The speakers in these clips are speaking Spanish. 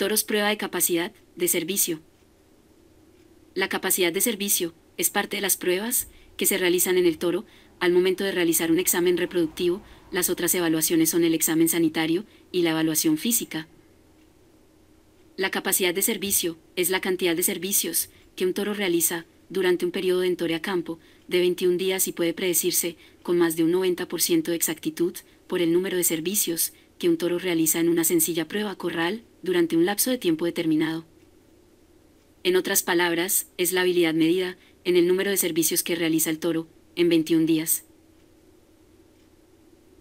Toros prueba de capacidad de servicio. La capacidad de servicio es parte de las pruebas que se realizan en el toro al momento de realizar un examen reproductivo. Las otras evaluaciones son el examen sanitario y la evaluación física. La capacidad de servicio es la cantidad de servicios que un toro realiza durante un periodo de entore a campo de 21 días y puede predecirse con más de un 90% de exactitud por el número de servicios que un toro realiza en una sencilla prueba corral durante un lapso de tiempo determinado. En otras palabras, es la habilidad medida en el número de servicios que realiza el toro en 21 días.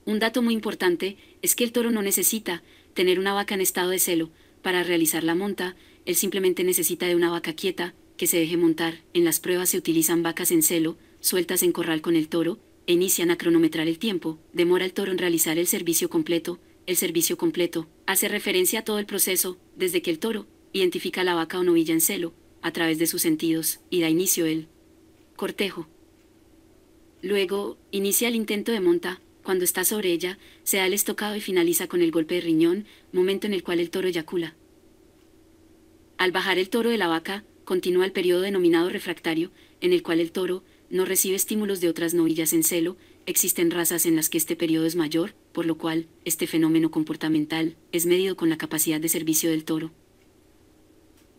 Un dato muy importante es que el toro no necesita tener una vaca en estado de celo para realizar la monta, él simplemente necesita de una vaca quieta que se deje montar. En las pruebas se utilizan vacas en celo, sueltas en corral con el toro, e inician a cronometrar el tiempo. Demora el toro en realizar el servicio completo. El servicio completo hace referencia a todo el proceso, desde que el toro identifica la vaca o novilla en celo, a través de sus sentidos, y da inicio el cortejo. Luego, inicia el intento de monta. Cuando está sobre ella, se da el estocado y finaliza con el golpe de riñón, momento en el cual el toro eyacula. Al bajar el toro de la vaca, continúa el periodo denominado refractario, en el cual el toro no recibe estímulos de otras novillas en celo. Existen razas en las que este periodo es mayor, por lo cual, este fenómeno comportamental es medido con la capacidad de servicio del toro.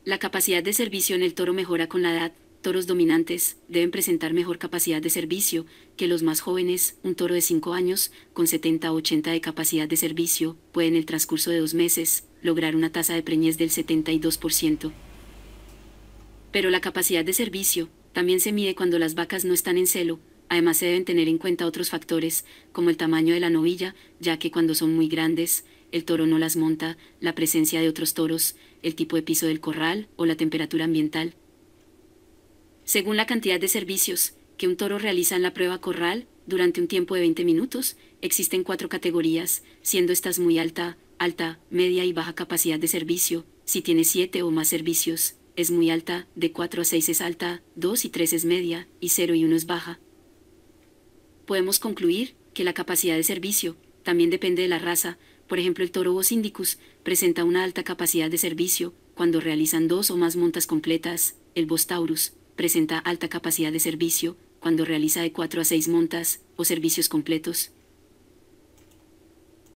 La capacidad de servicio en el toro mejora con la edad. Toros dominantes deben presentar mejor capacidad de servicio que los más jóvenes. Un toro de 5 años, con 70 o 80 de capacidad de servicio, puede en el transcurso de 2 meses lograr una tasa de preñez del 72%. Pero la capacidad de servicio también se mide cuando las vacas no están en celo. Además se deben tener en cuenta otros factores, como el tamaño de la novilla, ya que cuando son muy grandes, el toro no las monta, la presencia de otros toros, el tipo de piso del corral o la temperatura ambiental. Según la cantidad de servicios que un toro realiza en la prueba corral durante un tiempo de 20 minutos, existen 4 categorías, siendo estas muy alta, media y baja capacidad de servicio. Si tiene 7 o más servicios, es muy alta, de 4 a 6 es alta, 2 y 3 es media, y 0 y 1 es baja. Podemos concluir que la capacidad de servicio también depende de la raza. Por ejemplo, el toro Bos indicus presenta una alta capacidad de servicio cuando realizan 2 o más montas completas. El Bos taurus presenta alta capacidad de servicio cuando realiza de 4 a 6 montas o servicios completos.